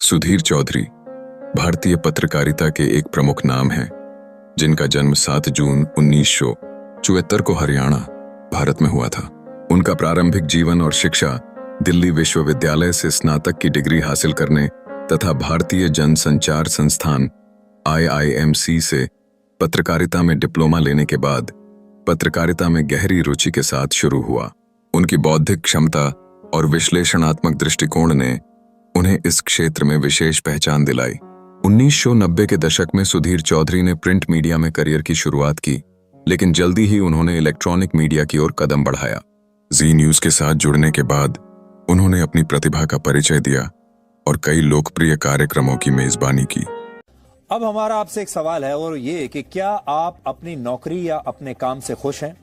सुधीर चौधरी भारतीय पत्रकारिता के एक प्रमुख नाम हैं, जिनका जन्म 7 जून 1974 को हरियाणा, भारत में हुआ था। उनका प्रारंभिक जीवन और शिक्षा दिल्ली विश्वविद्यालय से स्नातक की डिग्री हासिल करने तथा भारतीय जनसंचार संस्थान IIMC से पत्रकारिता में डिप्लोमा लेने के बाद पत्रकारिता में गहरी रुचि के साथ शुरू हुआ। उनकी बौद्धिक क्षमता और विश्लेषणात्मक दृष्टिकोण ने उन्हें इस क्षेत्र में विशेष पहचान दिलाई। 1990 के दशक में सुधीर चौधरी ने प्रिंट मीडिया में करियर की शुरुआत की, लेकिन जल्दी ही उन्होंने इलेक्ट्रॉनिक मीडिया की ओर कदम बढ़ाया। जी न्यूज के साथ जुड़ने के बाद उन्होंने अपनी प्रतिभा का परिचय दिया और कई लोकप्रिय कार्यक्रमों की मेजबानी की। अब हमारा आपसे एक सवाल है और ये कि क्या आप अपनी नौकरी या अपने काम से खुश हैं?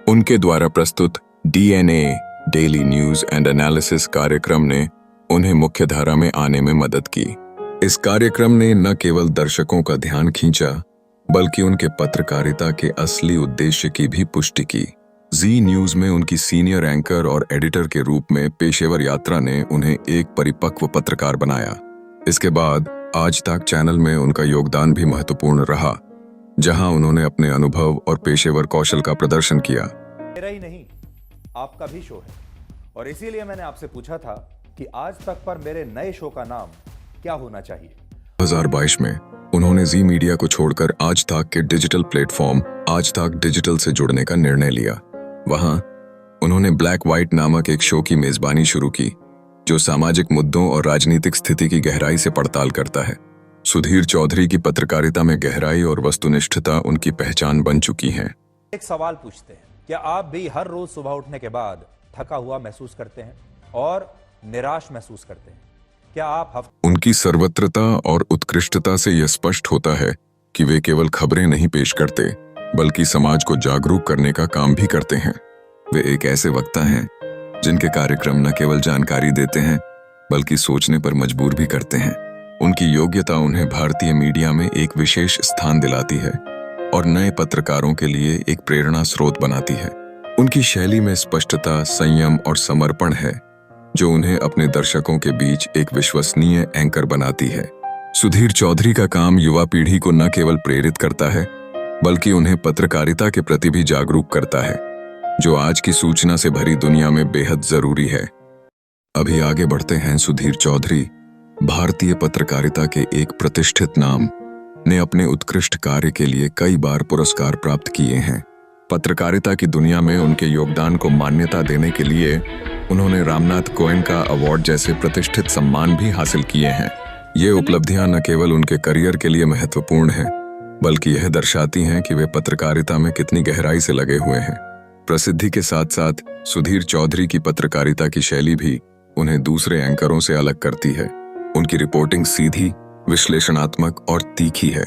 उनके द्वारा प्रस्तुत DNA daily news and analysis कार्यक्रम ने उन्हें मुख्यधारा में आने में मदद की। इस कार्यक्रम ने न केवल दर्शकों का ध्यान खींचा, बल्कि उनके पत्रकारिता के असली उद्देश्य की भी पुष्टि की। जी न्यूज में उनकी सीनियर एंकर और एडिटर के रूप में पेशेवर यात्रा ने उन्हें एक परिपक्व पत्रकार बनाया। इसके बाद आज तक चैनल में उनका योगदान भी महत्वपूर्ण रहा, जहां उन्होंने अपने अनुभव और पेशेवर कौशल का प्रदर्शन किया। मेरा ही नहीं, आपका भी शो है और इसीलिए मैंने आपसे पूछा था कि आज तक पर मेरे नए शो का नाम क्या होना चाहिए। 2022 में उन्होंने जी मीडिया को छोड़कर आज तक के डिजिटल प्लेटफॉर्म आज तक डिजिटल से जुड़ने का निर्णय लिया। वहां उन्होंने ब्लैक व्हाइट नामक एक शो की मेजबानी शुरू की, जो सामाजिक मुद्दों और राजनीतिक स्थिति की गहराई से पड़ताल करता है। सुधीर चौधरी की पत्रकारिता में गहराई और वस्तुनिष्ठता उनकी पहचान बन चुकी है। एक सवाल पूछते हैं, क्या आप भी हर रोज सुबह उठने के बाद थका हुआ महसूस करते हैं और निराश महसूस करते हैं? क्या आप उनकी सर्वत्रता और उत्कृष्टता से यह स्पष्ट होता है कि वे केवल खबरें नहीं पेश करते, बल्कि समाज को जागरूक करने का काम भी करते हैं। वे एक ऐसे वक्ता हैं जिनके कार्यक्रम न केवल जानकारी देते हैं, बल्कि सोचने पर मजबूर भी करते हैं। उनकी योग्यता उन्हें भारतीय मीडिया में एक विशेष स्थान दिलाती है और नए पत्रकारों के लिए एक प्रेरणा स्रोत बनाती है। उनकी शैली में स्पष्टता, संयम और समर्पण है, जो उन्हें अपने दर्शकों के बीच एक विश्वसनीय एंकर बनाती है। सुधीर चौधरी का काम युवा पीढ़ी को न केवल प्रेरित करता है, बल्कि उन्हें पत्रकारिता के प्रति भी जागरूक करता है, जो आज की सूचना से भरी दुनिया में बेहद जरूरी है। अभी आगे बढ़ते हैं। सुधीर चौधरी भारतीय पत्रकारिता के एक प्रतिष्ठित नाम ने अपने उत्कृष्ट कार्य के लिए कई बार पुरस्कार प्राप्त किए हैं। पत्रकारिता की दुनिया में उनके योगदान को मान्यता देने के लिए उन्होंने रामनाथ गोयनका अवार्ड जैसे प्रतिष्ठित सम्मान भी हासिल किए हैं। ये उपलब्धियां न केवल उनके करियर के लिए महत्वपूर्ण हैं, बल्कि यह दर्शाती हैं कि वे पत्रकारिता में कितनी गहराई से लगे हुए हैं। प्रसिद्धि के साथ साथ सुधीर चौधरी की पत्रकारिता की शैली भी उन्हें दूसरे एंकरों से अलग करती है। उनकी रिपोर्टिंग सीधी, विश्लेषणात्मक और तीखी है,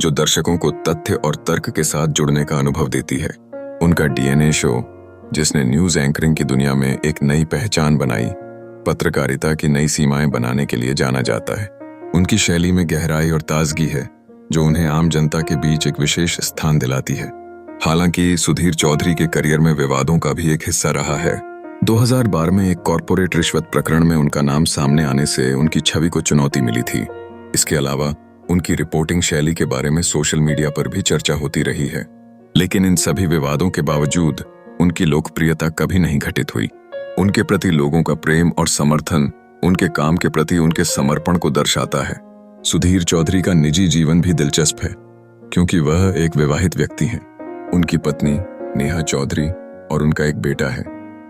जो दर्शकों को तथ्य और तर्क के साथ जुड़ने का अनुभव देती है। उनका DNA शो, जिसने न्यूज एंकरिंग की दुनिया में एक नई पहचान बनाई, पत्रकारिता की नई सीमाएं बनाने के लिए जाना जाता है। उनकी शैली में गहराई और ताजगी है, जो उन्हें आम जनता के बीच एक विशेष स्थान दिलाती है। हालांकि सुधीर चौधरी के करियर में विवादों का भी एक हिस्सा रहा है। 2012 में एक कॉरपोरेट रिश्वत प्रकरण में उनका नाम सामने आने से उनकी छवि को चुनौती मिली थी। इसके अलावा उनकी रिपोर्टिंग शैली के बारे में सोशल मीडिया पर भी चर्चा होती रही है। लेकिन इन सभी विवादों के बावजूद उनकी लोकप्रियता कभी नहीं घटित हुई। उनके प्रति लोगों का प्रेम और समर्थन उनके काम के प्रति उनके समर्पण को दर्शाता है। सुधीर चौधरी का निजी जीवन भी दिलचस्प है, क्योंकि वह एक विवाहित व्यक्ति हैं। उनकी पत्नी नेहा चौधरी और उनका एक बेटा है।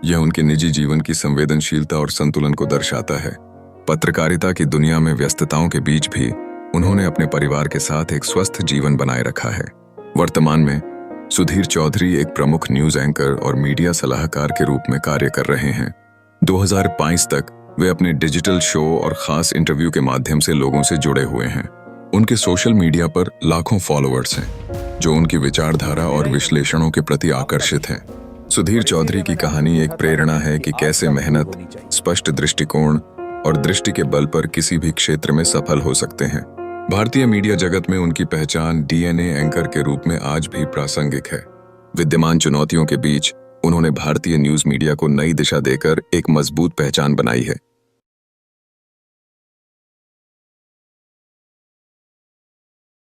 यह उनके निजी जीवन की संवेदनशीलता और संतुलन को दर्शाता है। पत्रकारिता की दुनिया में व्यस्तताओं के बीच भी उन्होंने अपने परिवार के साथ एक स्वस्थ जीवन बनाए रखा है। वर्तमान में सुधीर चौधरी एक प्रमुख न्यूज एंकर और मीडिया सलाहकार के रूप में कार्य कर रहे हैं। 2022 तक वे अपने डिजिटल शो और खास इंटरव्यू के माध्यम से लोगों से जुड़े हुए हैं। उनके सोशल मीडिया पर लाखों फॉलोअर्स हैं, जो उनकी विचारधारा और विश्लेषणों के प्रति आकर्षित हैं। सुधीर चौधरी की कहानी एक प्रेरणा है कि कैसे मेहनत, स्पष्ट दृष्टिकोण और दृष्टि के बल पर किसी भी क्षेत्र में सफल हो सकते हैं। भारतीय मीडिया जगत में उनकी पहचान DNA एंकर के रूप में आज भी प्रासंगिक है। विद्यमान चुनौतियों के बीच उन्होंने भारतीय न्यूज मीडिया को नई दिशा देकर एक मजबूत पहचान बनाई है।